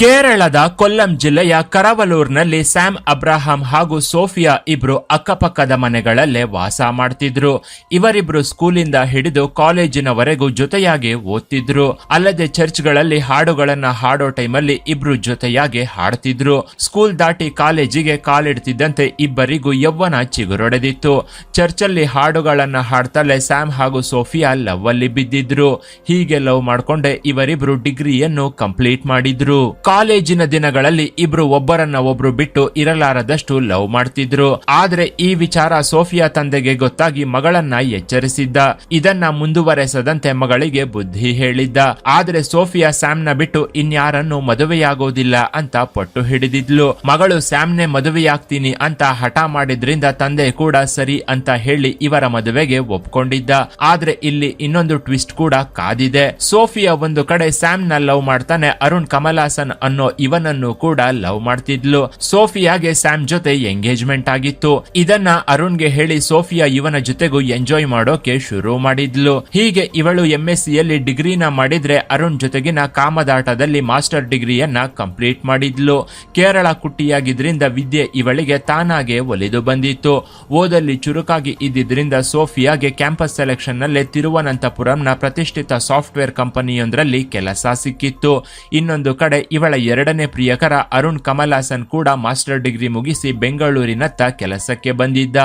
ಕೇರಳದ ಕೊಲ್ಲಂ ಜಿಲ್ಲೆಯ ಕರವಲೂರ್ನಲ್ಲಿ Sam Abraham ಹಾಗೂ ಸೋಫಿಯಾ ಇಬ್ರು ಅಕ್ಕಪಕ್ಕದ ಮನೆಗಳಲ್ಲೇ ವಾಸ ಮಾಡ್ತಿದ್ರು. ಇವರಿಬ್ರು ಸ್ಕೂಲಿಂದ ಹಿಡಿದು ಕಾಲೇಜಿನವರೆಗೂ ಜೊತೆಯಾಗಿ ಓದ್ತಿದ್ರು. ಅಲ್ಲದೆ ಚರ್ಚ್ಗಳಲ್ಲಿ ಹಾಡುಗಳನ್ನ ಹಾಡೋ ಟೈಮಲ್ಲಿ ಇಬ್ರು ಜೊತೆಯಾಗಿ ಹಾಡ್ತಿದ್ರು. ಸ್ಕೂಲ್ ದಾಟಿ ಕಾಲೇಜಿಗೆ ಕಾಲಿಡ್ತಿದ್ದಂತೆ ಇಬ್ಬರಿಗೂ ಯೌವನ ಚಿಗುರೊಡೆದಿತ್ತು. ಚರ್ಚಲ್ಲಿ ಹಾಡುಗಳನ್ನ ಹಾಡ್ತಲೇ ಸ್ಯಾಮ್ ಹಾಗೂ ಸೋಫಿಯಾ ಲವ್ ಅಲ್ಲಿ ಬಿದ್ದಿದ್ರು. ಹೀಗೆ ಲವ್ ಮಾಡ್ಕೊಂಡೆ ಇವರಿಬ್ರು ಡಿಗ್ರಿಯನ್ನು ಕಂಪ್ಲೀಟ್ ಮಾಡಿದ್ರು. ಕಾಲೇಜಿನ ದಿನಗಳಲ್ಲಿ ಇಬ್ರು ಒಬ್ಬರನ್ನ ಒಬ್ರು ಬಿಟ್ಟು ಇರಲಾರದಷ್ಟು ಲವ್ ಮಾಡ್ತಿದ್ರು. ಆದ್ರೆ ಈ ವಿಚಾರ ಸೋಫಿಯಾ ತಂದೆಗೆ ಗೊತ್ತಾಗಿ ಮಗಳನ್ನ ಎಚ್ಚರಿಸಿದ್ದ. ಇದನ್ನ ಮುಂದುವರೆಸದಂತೆ ಮಗಳಿಗೆ ಬುದ್ಧಿ ಹೇಳಿದ್ದ. ಆದ್ರೆ ಸೋಫಿಯಾ ಸ್ಯಾಮ್ನ ಬಿಟ್ಟು ಇನ್ಯಾರನ್ನು ಮದುವೆಯಾಗೋದಿಲ್ಲ ಅಂತ ಪಟ್ಟು ಹಿಡಿದಿದ್ಲು. ಮಗಳು ಸ್ಯಾಮ್ನೆ ಮದುವೆಯಾಗ್ತೀನಿ ಅಂತ ಹಠ ಮಾಡಿದ್ರಿಂದ ತಂದೆ ಕೂಡ ಸರಿ ಅಂತ ಹೇಳಿ ಇವರ ಮದುವೆಗೆ ಒಪ್ಕೊಂಡಿದ್ದ. ಆದ್ರೆ ಇಲ್ಲಿ ಇನ್ನೊಂದು ಟ್ವಿಸ್ಟ್ ಕೂಡ ಕಾದಿದೆ. ಸೋಫಿಯಾ ಒಂದು ಕಡೆ ಸ್ಯಾಮ್ನ ಲವ್ ಮಾಡ್ತಾನೆ, ಅರುಣ್ ಕಮಲಾಸನ್ ಅನ್ನೋ ಇವನನ್ನು ಕೂಡ ಲವ್ ಮಾಡ್ತಿದ್ಲು. ಸೋಫಿಯಾಗೆ ಸ್ಯಾಮ್ ಜೊತೆ ಎಂಗೇಜ್ಮೆಂಟ್ ಆಗಿತ್ತು. ಇದನ್ನ ಅರುಣ್ಗೆ ಹೇಳಿ ಸೋಫಿಯಾ ಇವನ ಜೊತೆಗೂ ಎಂಜಾಯ್ ಮಾಡೋಕೆ ಶುರು ಮಾಡಿದ್ಲು. ಹೀಗೆ ಇವಳು MSc ಯಲ್ಲಿ ಡಿಗ್ರಿನ ಮಾಡಿದ್ರೆ ಅರುಣ್ ಜೊತೆಗಿನ ಕಾಮದಾಟದಲ್ಲಿ ಮಾಸ್ಟರ್ ಡಿಗ್ರಿಯನ್ನ ಕಂಪ್ಲೀಟ್ ಮಾಡಿದ್ಲು. ಕೇರಳ ಕುಟ್ಟಿಯಾಗಿದ್ರಿಂದ ವಿದ್ಯೆ ಇವಳಿಗೆ ತಾನಾಗೆ ಒಲಿದು ಬಂದಿತ್ತು. ಓದಲ್ಲಿ ಚುರುಕಾಗಿ ಇದ್ದಿದ್ರಿಂದ ಸೋಫಿಯಾಗೆ ಕ್ಯಾಂಪಸ್ ಸೆಲೆಕ್ಷನ್ ನಲ್ಲೇ ತಿರುವನಂತಪುರಂನ ಪ್ರತಿಷ್ಠಿತ ಸಾಫ್ಟ್ವೇರ್ ಕಂಪನಿಯೊಂದರಲ್ಲಿ ಕೆಲಸ ಸಿಕ್ಕಿತ್ತು. ಇನ್ನೊಂದು ಕಡೆ ಇವಳ ಎರಡನೇ ಪ್ರಿಯಕರ ಅರುಣ್ ಕಮಲಾಸನ್ ಕೂಡ ಮಾಸ್ಟರ್ ಡಿಗ್ರಿ ಮುಗಿಸಿ ಬೆಂಗಳೂರಿನತ್ತ ಕೆಲಸಕ್ಕೆ ಬಂದಿದ್ದ.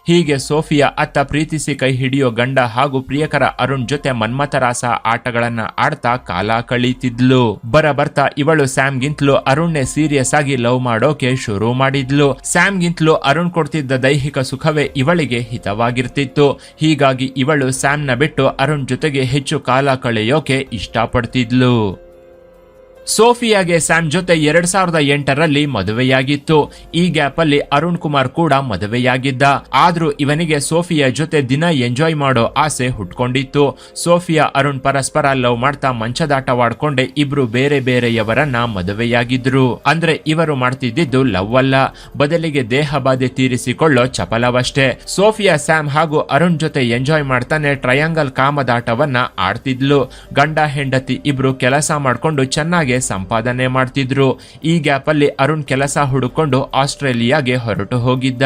ಹೀಗೆ ಸೋಫಿಯಾ ಅತ್ತ ಪ್ರೀತಿಸಿ ಕೈ ಹಿಡಿಯೋ ಗಂಡ ಹಾಗೂ ಪ್ರಿಯಕರ ಅರುಣ್ ಜೊತೆ ಮನ್ಮಥರಾಸ ಆಟಗಳನ್ನ ಆಡ್ತಾ ಕಾಲ ಕಳೀತಿದ್ಲು. ಬರ್ತಾ ಇವಳು ಸ್ಯಾಮ್ಗಿಂತಲೂ ಅರುಣ್ನೆ ಸೀರಿಯಸ್ ಆಗಿ ಲವ್ ಮಾಡೋಕೆ ಶುರು ಮಾಡಿದ್ಲು. ಸ್ಯಾಮ್ಗಿಂತಲೂ ಅರುಣ್ ಕೊಡ್ತಿದ್ದ ದೈಹಿಕ ಸುಖವೇ ಇವಳಿಗೆ ಹಿತವಾಗಿರ್ತಿತ್ತು. ಹೀಗಾಗಿ ಇವಳು ಸ್ಯಾಮ್ನ ಬಿಟ್ಟು ಅರುಣ್ ಜೊತೆಗೆ ಹೆಚ್ಚು ಕಾಲ ಕಳೆಯೋಕೆ ಇಷ್ಟಪಡ್ತಿದ್ಲು. ಸೋಫಿಯಾಗೆ ಸ್ಯಾಮ್ ಜೊತೆ 2008ರಲ್ಲಿ ಮದುವೆಯಾಗಿತ್ತು. ಈ ಗ್ಯಾಪ್ ಅಲ್ಲಿ ಅರುಣ್ ಕುಮಾರ್ ಕೂಡ ಮದುವೆಯಾಗಿದ್ದ. ಆದ್ರೂ ಇವನಿಗೆ ಸೋಫಿಯಾ ಜೊತೆ ದಿನ ಎಂಜಾಯ್ ಮಾಡೋ ಆಸೆ ಹುಟ್ಕೊಂಡಿತ್ತು. ಸೋಫಿಯಾ ಅರುಣ್ ಪರಸ್ಪರ ಲವ್ ಮಾಡ್ತಾ ಮಂಚದಾಟವಾಡ್ಕೊಂಡೆ ಇಬ್ರು ಬೇರೆ ಬೇರೆಯವರನ್ನ ಮದುವೆಯಾಗಿದ್ರು. ಅಂದ್ರೆ ಇವರು ಮಾಡ್ತಿದ್ದಿದ್ದು ಲವ್ ಅಲ್ಲ, ಬದಲಿಗೆ ದೇಹ ಬಾಧೆ ತೀರಿಸಿಕೊಳ್ಳೋ ಚಪಲವಷ್ಟೇ. ಸೋಫಿಯಾ ಸ್ಯಾಮ್ ಹಾಗೂ ಅರುಣ್ ಜೊತೆ ಎಂಜಾಯ್ ಮಾಡ್ತಾನೆ ಟ್ರಯಾಂಗಲ್ ಕಾಮದಾಟವನ್ನ ಆಡ್ತಿದ್ಲು. ಗಂಡ ಹೆಂಡತಿ ಇಬ್ರು ಕೆಲಸ ಮಾಡ್ಕೊಂಡು ಚೆನ್ನಾಗಿ ಸಂಪಾದನೆ ಮಾಡ್ತಿದ್ರು. ಈ ಗ್ಯಾಪ್ ಅಲ್ಲಿ ಅರುಣ್ ಕೆಲಸ ಹುಡುಕೊಂಡು ಆಸ್ಟ್ರೇಲಿಯಾಗೆ ಹೊರಟು ಹೋಗಿದ್ದ.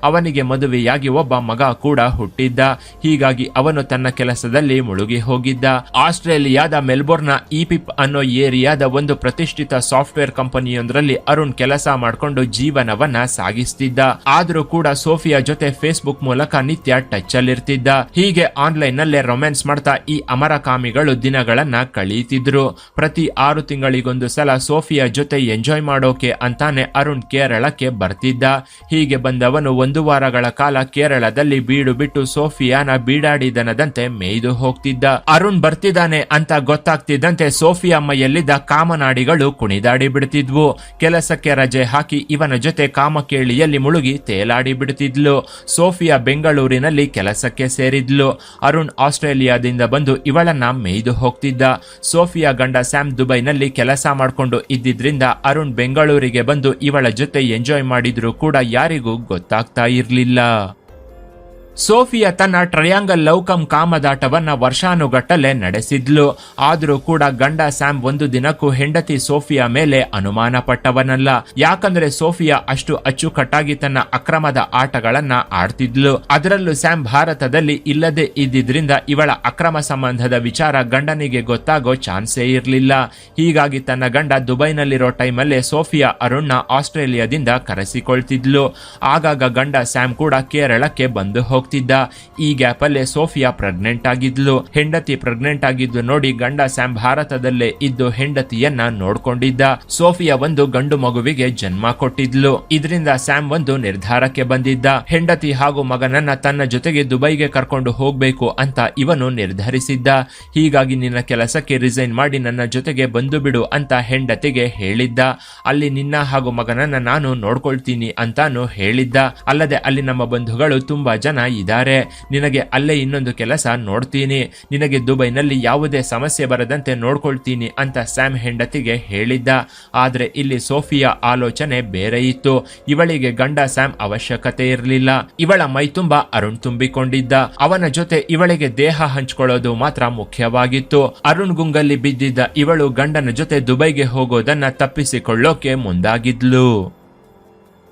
ಅವನಿಗೆ ಮದುವೆಯಾಗಿ ಒಬ್ಬ ಮಗ ಕೂಡ ಹುಟ್ಟಿದ್ದ. ಹೀಗಾಗಿ ಅವನು ತನ್ನ ಕೆಲಸದಲ್ಲಿ ಮುಳುಗಿ ಹೋಗಿದ್ದ. ಆಸ್ಟ್ರೇಲಿಯಾದ ಮೆಲ್ಬೋರ್ನ್ನ ಇಪಿಪ್ ಅನ್ನೋ ಏರಿಯಾದ ಒಂದು ಪ್ರತಿಷ್ಠಿತ ಸಾಫ್ಟ್ವೇರ್ ಕಂಪನಿಯೊಂದರಲ್ಲಿ ಅರುಣ್ ಕೆಲಸ ಮಾಡಿಕೊಂಡು ಜೀವನವನ್ನ ಸಾಗಿಸ್ತಿದ್ದ. ಆದ್ರೂ ಕೂಡ ಸೋಫಿಯಾ ಜೊತೆ ಫೇಸ್ಬುಕ್ ಮೂಲಕ ನಿತ್ಯ ಟಚ್ ಅಲ್ಲಿರ್ತಿದ್ದ. ಹೀಗೆ ಆನ್ಲೈನ್ ನಲ್ಲೇ ರೊಮ್ಯಾನ್ಸ್ ಮಾಡ್ತಾ ಈ ಅಮರಕಾಮಿಗಳು ದಿನಗಳನ್ನ ಕಳೀತಿದ್ರು. ಪ್ರತಿ 6 ತಿಂಗಳಿಗೆ ಒಂದು ಸಲ ಸೋಫಿಯಾ ಜೊತೆ ಎಂಜಾಯ್ ಮಾಡೋಕೆ ಅಂತಾನೆ ಅರುಣ್ ಕೇರಳಕ್ಕೆ ಬರ್ತಿದ್ದ. ಹೀಗೆ ಬಂದವನು 1 ವಾರಗಳ ಕಾಲ ಕೇರಳದಲ್ಲಿ ಬೀಡು ಬಿಟ್ಟು ಸೋಫಿಯಾನ ಬೀಡಾಡಿದನದಂತೆ ಮೇಯ್ದು ಹೋಗ್ತಿದ್ದ. ಅರುಣ್ ಬರ್ತಿದ್ದಾನೆ ಅಂತ ಗೊತ್ತಾಗ್ತಿದ್ದಂತೆ ಸೋಫಿಯಾ ಮೈಯಲ್ಲಿದ್ದ ಕಾಮನಾಡಿಗಳು ಕುಣಿದಾಡಿ ಬಿಡ್ತಿದ್ವು. ಕೆಲಸಕ್ಕೆ ರಜೆ ಹಾಕಿ ಇವನ ಜೊತೆ ಕಾಮಕೇಳಿಯಲ್ಲಿ ಮುಳುಗಿ ತೇಲಾಡಿ ಬಿಡ್ತಿದ್ಲು. ಸೋಫಿಯಾ ಬೆಂಗಳೂರಿನಲ್ಲಿ ಕೆಲಸಕ್ಕೆ ಸೇರಿದ್ಲು. ಅರುಣ್ ಆಸ್ಟ್ರೇಲಿಯಾದಿಂದ ಬಂದು ಇವಳನ್ನ ಮೇಯ್ದು ಹೋಗ್ತಿದ್ದ. ಸೋಫಿಯಾ ಗಂಡ ಸ್ಯಾಮ್ ದುಬೈನಲ್ಲಿ ಕೆಲಸ ಮಾಡ್ಕೊಂಡು ಇದ್ದಿದ್ರಿಂದ ಅರುಣ್ ಬೆಂಗಳೂರಿಗೆ ಬಂದು ಇವಳ ಜೊತೆ ಎಂಜಾಯ್ ಮಾಡಿದ್ರು ಕೂಡ ಯಾರಿಗೂ ಗೊತ್ತಾಗ್ತಾ ಇರ್ಲಿಲ್ಲ. ಸೋಫಿಯಾ ತನ್ನ ಟ್ರಯಾಂಗಲ್ ಲವ್ ಕಮ್ ಕಾಮದಾಟವನ್ನ ವರ್ಷಾನುಗಟ್ಟಲೆ ನಡೆಸಿದ್ಲು. ಆದ್ರೂ ಕೂಡ ಗಂಡ ಸ್ಯಾಮ್ ಒಂದು ದಿನಕ್ಕೂ ಹೆಂಡತಿ ಸೋಫಿಯಾ ಮೇಲೆ ಅನುಮಾನ ಪಟ್ಟವನಲ್ಲ. ಯಾಕಂದ್ರೆ ಸೋಫಿಯಾ ಅಷ್ಟು ಅಚ್ಚುಕಟ್ಟಾಗಿ ತನ್ನ ಅಕ್ರಮದ ಆಟಗಳನ್ನ ಆಡ್ತಿದ್ಲು. ಅದರಲ್ಲೂ ಸ್ಯಾಮ್ ಭಾರತದಲ್ಲಿ ಇಲ್ಲದೆ ಇದ್ದಿದ್ರಿಂದ ಇವಳ ಅಕ್ರಮ ಸಂಬಂಧದ ವಿಚಾರ ಗಂಡನಿಗೆ ಗೊತ್ತಾಗೋ ಚಾನ್ಸೇ ಇರ್ಲಿಲ್ಲ. ಹೀಗಾಗಿ ತನ್ನ ಗಂಡ ದುಬೈನಲ್ಲಿರೋ ಟೈಮಲ್ಲೇ ಸೋಫಿಯಾ ಅರುಣ್ನ ಆಸ್ಟ್ರೇಲಿಯಾದಿಂದ ಕರೆಸಿಕೊಳ್ತಿದ್ಲು. ಆಗಾಗ ಗಂಡ ಸ್ಯಾಮ್ ಕೂಡ ಕೇರಳಕ್ಕೆ ಬಂದು ಹೋಗ್ತಿದ್ದ. ಈ ಗ್ಯಾಪ್ ಅಲ್ಲೇ ಸೋಫಿಯಾ ಪ್ರೆಗ್ನೆಂಟ್ ಆಗಿದ್ಲು. ಹೆಂಡತಿ ಪ್ರೆಗ್ನೆಂಟ್ ಆಗಿದ್ದು ನೋಡಿ ಗಂಡ ಸ್ಯಾಮ್ ಭಾರತದಲ್ಲೇ ಇದ್ದು ಹೆಂಡತಿಯನ್ನ ನೋಡ್ಕೊಂಡಿದ್ದ. ಸೋಫಿಯಾ ಒಂದು ಗಂಡು ಮಗುವಿಗೆ ಜನ್ಮ ಕೊಟ್ಟಿದ್ಲು. ಇದರಿಂದ ಸ್ಯಾಮ್ ಒಂದು ನಿರ್ಧಾರಕ್ಕೆ ಬಂದಿದ್ದ. ಹೆಂಡತಿ ಹಾಗೂ ಮಗನನ್ನ ತನ್ನ ಜೊತೆಗೆ ದುಬೈಗೆ ಕರ್ಕೊಂಡು ಹೋಗ್ಬೇಕು ಅಂತ ಇವನು ನಿರ್ಧರಿಸಿದ್ದ. ಹೀಗಾಗಿ ನಿನ್ನ ಕೆಲಸಕ್ಕೆ ರಿಸೈನ್ ಮಾಡಿ ನನ್ನ ಜೊತೆಗೆ ಬಂದು ಬಿಡು ಅಂತ ಹೆಂಡತಿಗೆ ಹೇಳಿದ್ದ. ಅಲ್ಲಿ ನಿನ್ನ ಹಾಗೂ ಮಗನನ್ನ ನಾನು ನೋಡ್ಕೊಳ್ತೀನಿ ಅಂತಾನು ಹೇಳಿದ್ದ. ಅಲ್ಲದೆ ಅಲ್ಲಿ ನಮ್ಮ ಬಂಧುಗಳು ತುಂಬಾ ಜನ ಇದ್ದಾರೆ, ನಿನಗೆ ಅಲ್ಲೇ ಇನ್ನೊಂದು ಕೆಲಸ ನೋಡ್ತೀನಿ, ನಿನಗೆ ದುಬೈನಲ್ಲಿ ಯಾವುದೇ ಸಮಸ್ಯೆ ಬರದಂತೆ ನೋಡ್ಕೊಳ್ತೀನಿ ಅಂತ ಸ್ಯಾಮ್ ಹೆಂಡತಿಗೆ ಹೇಳಿದ್ದ. ಆದ್ರೆ ಇಲ್ಲಿ ಸೋಫಿಯಾ ಆಲೋಚನೆ ಬೇರೆ ಇತ್ತು. ಇವಳಿಗೆ ಗಂಡ ಸ್ಯಾಮ್ ಅವಶ್ಯಕತೆ ಇರಲಿಲ್ಲ. ಇವಳ ಮೈ ತುಂಬಾ ಅರುಣ್ ತುಂಬಿಕೊಂಡಿದ್ದ. ಅವನ ಜೊತೆ ಇವಳಿಗೆ ದೇಹ ಹಂಚ್ಕೊಳ್ಳೋದು ಮಾತ್ರ ಮುಖ್ಯವಾಗಿತ್ತು. ಅರುಣ್ ಗುಂಗಲ್ಲಿ ಬಿದ್ದಿದ್ದ ಇವಳು ಗಂಡನ ಜೊತೆ ದುಬೈಗೆ ಹೋಗೋದನ್ನ ತಪ್ಪಿಸಿಕೊಳ್ಳೋಕೆ ಮುಂದಾಗಿದ್ಲು.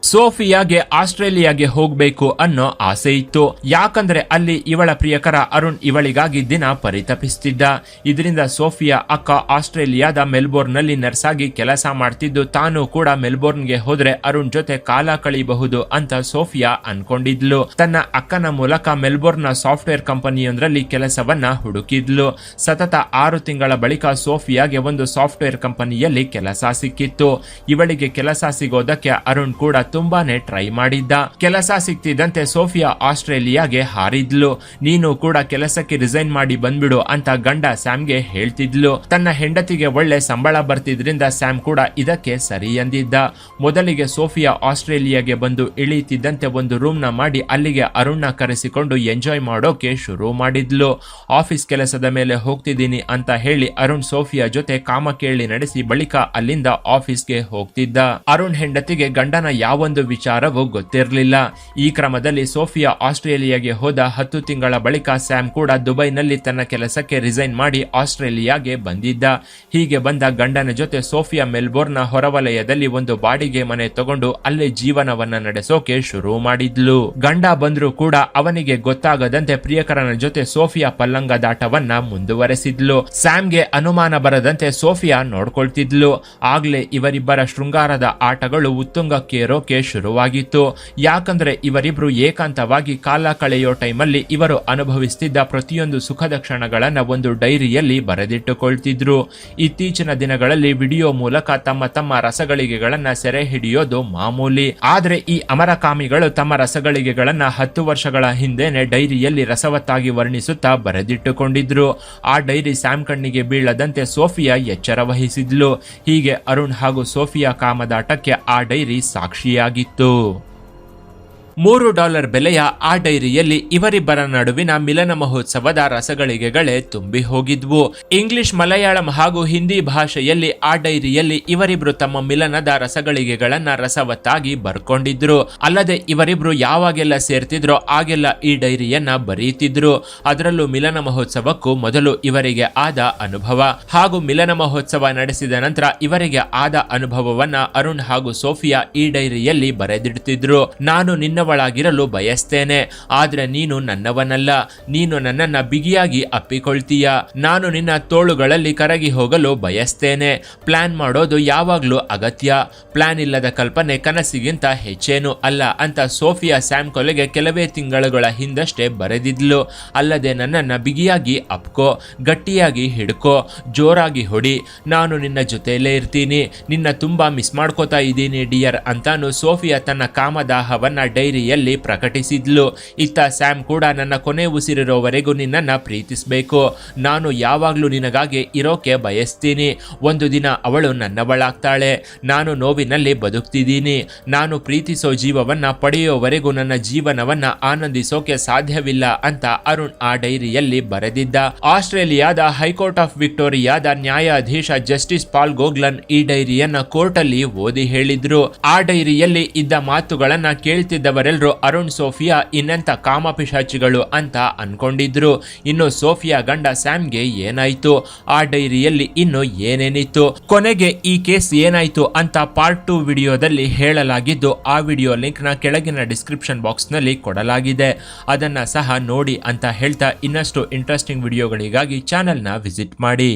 ಸೋಫಿಯಾಗೆ ಆಸ್ಟ್ರೇಲಿಯಾಗೆ ಹೋಗ್ಬೇಕು ಅನ್ನೋ ಆಸೆ ಇತ್ತು. ಯಾಕಂದ್ರೆ ಅಲ್ಲಿ ಇವಳ ಪ್ರಿಯಕರ ಅರುಣ್ ಇವಳಿಗಾಗಿ ದಿನ ಪರಿತಪಿಸ್ತಿದ್ದ. ಇದರಿಂದ ಸೋಫಿಯಾ ಅಕ್ಕ ಆಸ್ಟ್ರೇಲಿಯಾದ ಮೆಲ್ಬೋರ್ನ್ ನಲ್ಲಿ ನರ್ಸ್ ಆಗಿ ಕೆಲಸ ಮಾಡ್ತಿದ್ದು, ತಾನು ಕೂಡ ಮೆಲ್ಬೋರ್ನ್ಗೆ ಹೋದ್ರೆ ಅರುಣ್ ಜೊತೆ ಕಾಲ ಕಳೆಯಬಹುದು ಅಂತ ಸೋಫಿಯಾ ಅನ್ಕೊಂಡಿದ್ಲು. ತನ್ನ ಅಕ್ಕನ ಮೂಲಕ ಮೆಲ್ಬೋರ್ನ್ ನ ಸಾಫ್ಟ್ವೇರ್ ಕಂಪನಿಯೊಂದರಲ್ಲಿ ಕೆಲಸವನ್ನ ಹುಡುಕಿದ್ಲು. ಸತತ 6 ತಿಂಗಳ ಬಳಿಕ ಸೋಫಿಯಾಗೆ ಒಂದು ಸಾಫ್ಟ್ವೇರ್ ಕಂಪನಿಯಲ್ಲಿ ಕೆಲಸ ಸಿಕ್ಕಿತ್ತು. ಇವಳಿಗೆ ಕೆಲಸ ಸಿಗೋದಕ್ಕೆ ಅರುಣ್ ಕೂಡ ತುಂಬಾನೇ ಟ್ರೈ ಮಾಡಿದ್ದ. ಕೆಲಸ ಸಿಕ್ತಿದ್ದಂತೆ ಸೋಫಿಯಾ ಆಸ್ಟ್ರೇಲಿಯಾಗೆ ಹಾರಿದ್ಲು. ನೀನು ಕೂಡ ಕೆಲಸಕ್ಕೆ ರಿಸೈನ್ ಮಾಡಿ ಬಂದ್ಬಿಡು ಅಂತ ಗಂಡ ಸ್ಯಾಮ್ಗೆ ಹೇಳ್ತಿದ್ಲು. ತನ್ನ ಹೆಂಡತಿಗೆ ಒಳ್ಳೆ ಸಂಬಳ ಬರ್ತಿದ್ರಿಂದ ಸ್ಯಾಮ್ ಕೂಡ ಇದಕ್ಕೆ ಸರಿ ಎಂದಿದ್ದ. ಮೊದಲಿಗೆ ಸೋಫಿಯಾ ಆಸ್ಟ್ರೇಲಿಯಾಗೆ ಬಂದು ಇಳಿತಿದ್ದಂತೆ ಒಂದು ರೂಮ್ ನ ಮಾಡಿ ಅಲ್ಲಿಗೆ ಅರುಣ್ನ ಕರೆಸಿಕೊಂಡು ಎಂಜಾಯ್ ಮಾಡೋಕೆ ಶುರು ಮಾಡಿದ್ಲು. ಆಫೀಸ್ ಕೆಲಸದ ಮೇಲೆ ಹೋಗ್ತಿದ್ದೀನಿ ಅಂತ ಹೇಳಿ ಅರುಣ್ ಸೋಫಿಯಾ ಜೊತೆ ಕಾಮಕೇಳಿ ನಡೆಸಿ ಬಳಿಕ ಅಲ್ಲಿಂದ ಆಫೀಸ್ಗೆ ಹೋಗ್ತಿದ್ದ. ಅರುಣ್ ಹೆಂಡತಿಗೆ ಗಂಡನ ಯಾವೊಂದು ವಿಚಾರವೂ ಗೊತ್ತಿರಲಿಲ್ಲ. ಈ ಕ್ರಮದಲ್ಲಿ ಸೋಫಿಯಾ ಆಸ್ಟ್ರೇಲಿಯಾಗೆ ಹೋದ 10 ತಿಂಗಳ ಬಳಿಕ ಸ್ಯಾಮ್ ಕೂಡ ದುಬೈನಲ್ಲಿ ತನ್ನ ಕೆಲಸಕ್ಕೆ ರಿಸೈನ್ ಮಾಡಿ ಆಸ್ಟ್ರೇಲಿಯಾಗೆ ಬಂದಿದ್ದ. ಹೀಗೆ ಬಂದ ಗಂಡನ ಜೊತೆ ಸೋಫಿಯಾ ಮೆಲ್ಬೋರ್ನ್ ಹೊರವಲಯದಲ್ಲಿ ಒಂದು ಬಾಡಿಗೆ ಮನೆ ತಗೊಂಡು ಅಲ್ಲೇ ಜೀವನವನ್ನ ನಡೆಸೋಕೆ ಶುರು ಮಾಡಿದ್ಲು. ಗಂಡ ಬಂದ್ರೂ ಕೂಡ ಅವನಿಗೆ ಗೊತ್ತಾಗದಂತೆ ಪ್ರಿಯಕರನ ಜೊತೆ ಸೋಫಿಯಾ ಪಲ್ಲಂಗದಾಟವನ್ನ ಮುಂದುವರೆಸಿದ್ಲು. ಸ್ಯಾಮ್ಗೆ ಅನುಮಾನ ಬರದಂತೆ ಸೋಫಿಯಾ ನೋಡ್ಕೊಳ್ತಿದ್ಲು. ಆಗ್ಲೇ ಇವರಿಬ್ಬರ ಶೃಂಗಾರದ ಆಟಗಳು ಉತ್ತುಂಗಕ್ಕೇರೋಕೆ ಶುರುವಾಗಿತ್ತು. ಯಾಕಂದ್ರೆ ಇವರಿಬ್ರು ಏಕಾಂತವಾಗಿ ಕಾಲ ಕಳೆಯೋ ಟೈಮಲ್ಲಿ ಇವರು ಅನುಭವಿಸುತ್ತಿದ್ದ ಪ್ರತಿಯೊಂದು ಸುಖದ ಕ್ಷಣಗಳನ್ನ ಒಂದು ಡೈರಿಯಲ್ಲಿ ಬರೆದಿಟ್ಟುಕೊಳ್ತಿದ್ರು. ಇತ್ತೀಚಿನ ದಿನಗಳಲ್ಲಿ ವಿಡಿಯೋ ಮೂಲಕ ತಮ್ಮ ರಸಗಳಿಗೆಗಳನ್ನ ಸೆರೆ ಹಿಡಿಯೋದು ಮಾಮೂಲಿ. ಆದ್ರೆ ಈ ಅಮರಕಾಮಿಗಳು ತಮ್ಮ ರಸಗಳಿಗೆಗಳನ್ನ 10 ವರ್ಷಗಳ ಹಿಂದೆನೆ ಡೈರಿಯಲ್ಲಿ ರಸವತ್ತಾಗಿ ವರ್ಣಿಸುತ್ತಾ ಬರೆದಿಟ್ಟುಕೊಂಡಿದ್ರು. ಆ ಡೈರಿ ಸ್ಯಾಮ್ ಕಣ್ಣಿಗೆ ಬೀಳದಂತೆ ಸೋಫಿಯಾ ಎಚ್ಚರ ವಹಿಸಿದ್ಲು. ಹೀಗೆ ಅರುಣ್ ಹಾಗೂ ಸೋಫಿಯಾ ಕಾಮದಾಟಕ್ಕೆ ಆ ಡೈರಿ ಸಾಕ್ಷಿಯಾಗಿತ್ತು. $3 ಬೆಲೆಯ ಆ ಡೈರಿಯಲ್ಲಿ ಇವರಿಬ್ಬರ ನಡುವಿನ ಮಿಲನ ಮಹೋತ್ಸವದ ರಸಗಳಿಗೆಗಳೇ ತುಂಬಿ ಹೋಗಿದ್ವು. ಇಂಗ್ಲಿಷ್, ಮಲಯಾಳಂ ಹಾಗೂ ಹಿಂದಿ ಭಾಷೆಯಲ್ಲಿ ಆ ಡೈರಿಯಲ್ಲಿ ಇವರಿಬ್ರು ತಮ್ಮ ಮಿಲನದ ರಸಗಳಿಗೆಗಳನ್ನ ರಸವತ್ತಾಗಿ ಬರ್ಕೊಂಡಿದ್ರು. ಅಲ್ಲದೆ ಇವರಿಬ್ರು ಯಾವಾಗೆಲ್ಲ ಸೇರ್ತಿದ್ರೋ ಆಗೆಲ್ಲ ಈ ಡೈರಿಯನ್ನ ಬರೀತಿದ್ರು. ಅದರಲ್ಲೂ ಮಿಲನ ಮಹೋತ್ಸವಕ್ಕೂ ಮೊದಲು ಇವರಿಗೆ ಆದ ಅನುಭವ ಹಾಗೂ ಮಿಲನ ಮಹೋತ್ಸವ ನಡೆಸಿದ ನಂತರ ಇವರಿಗೆ ಆದ ಅನುಭವವನ್ನ ಅರುಣ್ ಹಾಗೂ ಸೋಫಿಯಾ ಈ ಡೈರಿಯಲ್ಲಿ ಬರೆದಿಡ್ತಿದ್ರು. ನಾನು ನಿನ್ನವಳಾಗಿರಲು ಬಯಸ್ತೇನೆ, ಆದ್ರೆ ನೀನು ನನ್ನವನಲ್ಲ. ನೀನು ನನ್ನನ್ನ ಬಿಗಿಯಾಗಿ ಅಪ್ಪಿಕೊಳ್ತೀಯ. ನಾನು ನಿನ್ನ ತೋಳುಗಳಲ್ಲಿ ಕರಗಿ ಹೋಗಲು ಬಯಸ್ತೇನೆ. ಪ್ಲಾನ್ ಮಾಡೋದು ಯಾವಾಗ್ಲೂ ಅಗತ್ಯ. ಪ್ಲಾನ್ ಇಲ್ಲದ ಕಲ್ಪನೆ ಕನಸಿಗಿಂತ ಹೆಚ್ಚೇನು ಅಲ್ಲ ಅಂತ ಸೋಫಿಯಾ ಸ್ಯಾಮ್ ಕೊಲೆಗೆ ಕೆಲವೇ ತಿಂಗಳುಗಳ ಹಿಂದಷ್ಟೇ ಬರೆದಿದ್ಲು. ಅಲ್ಲದೆ ನನ್ನನ್ನ ಬಿಗಿಯಾಗಿ ಅಪ್ಕೋ, ಗಟ್ಟಿಯಾಗಿ ಹಿಡ್ಕೋ, ಜೋರಾಗಿ ಹೊಡಿ, ನಾನು ನಿನ್ನ ಜೊತೆಯಲ್ಲೇ ಇರ್ತೀನಿ, ನಿನ್ನ ತುಂಬಾ ಮಿಸ್ ಮಾಡ್ಕೋತಾ ಇದ್ದೀನಿ ಡಿಯರ್ ಅಂತಾನು ಸೋಫಿಯಾ ತನ್ನ ಕಾಮದಾಹವನ್ನ ಡೈರಿಯಲ್ಲಿ ಪ್ರಕಟಿಸಿದ್ಲು. ಇತ್ತ ಸ್ಯಾಮ್ ಕೂಡ ನನ್ನ ಕೊನೆ ಉಸಿರಿರೋವರೆಗೂ ನಿನ್ನನ್ನ ಪ್ರೀತಿಸಬೇಕು, ನಾನು ಯಾವಾಗ್ಲೂ ನಿನಗಾಗಿ ಇರೋಕೆ ಬಯಸ್ತೀನಿ. ಒಂದು ದಿನ ಅವಳು ನನ್ನವಳಾಗ್ತಾಳೆ. ನಾನು ನೋವಿನಲ್ಲಿ ಬದುಕ್ತಿದ್ದೀನಿ. ನಾನು ಪ್ರೀತಿಸೋ ಜೀವವನ್ನ ಪಡೆಯೋವರೆಗೂ ನನ್ನ ಜೀವನವನ್ನ ಆನಂದಿಸೋಕೆ ಸಾಧ್ಯವಿಲ್ಲ ಅಂತ ಅರುಣ್ ಆ ಡೈರಿಯಲ್ಲಿ ಬರೆದಿದ್ದ. ಆಸ್ಟ್ರೇಲಿಯಾದ ಹೈಕೋರ್ಟ್ ಆಫ್ ವಿಕ್ಟೋರಿಯಾದ ನ್ಯಾಯಾಧೀಶ ಜಸ್ಟಿಸ್ ಪಾಲ್ ಗೋಗ್ಲನ್ ಈ ಡೈರಿಯನ್ನ ಕೋರ್ಟ್ ಅಲ್ಲಿ ಓದಿ ಹೇಳಿದ್ರು. ಆ ಡೈರಿಯಲ್ಲಿ ಇದ್ದ ಮಾತುಗಳನ್ನ ಕೇಳ್ತಿದ್ದವರೆಲ್ಲರೂ ಅರುಣ್ ಸೋಫಿಯಾ ಇನ್ನೆಂತ ಕಾಮಪಿಶಾಚಿಗಳು ಅಂತ ಅನ್ಕೊಂಡಿದ್ರು. ಇನ್ನು ಸೋಫಿಯಾ ಗಂಡ ಸ್ಯಾಮ್ಗೆ ಏನಾಯ್ತು, ಆ ಡೈರಿಯಲ್ಲಿ ಇನ್ನು ಏನೇನಿತ್ತು, ಕೊನೆಗೆ ಈ ಕೇಸ್ ಏನಾಯ್ತು ಅಂತ ಪಾರ್ಟ್ 2 ವಿಡಿಯೋದಲ್ಲಿ ಹೇಳಲಾಗಿದ್ದು, ಆ ವಿಡಿಯೋ ಲಿಂಕ್ ನ ಕೆಳಗಿನ ಡಿಸ್ಕ್ರಿಪ್ಷನ್ ಬಾಕ್ಸ್ ನಲ್ಲಿ ಕೊಡಲಾಗಿದೆ. ಅದನ್ನ ಸಹ ನೋಡಿ ಅಂತ ಹೇಳ್ತಾ ಇನ್ನಷ್ಟು ಇಂಟ್ರೆಸ್ಟಿಂಗ್ ವಿಡಿಯೋಗಳಿಗಾಗಿ ಚಾನೆಲ್ ನ ವಿಸಿಟ್ ಮಾಡಿ.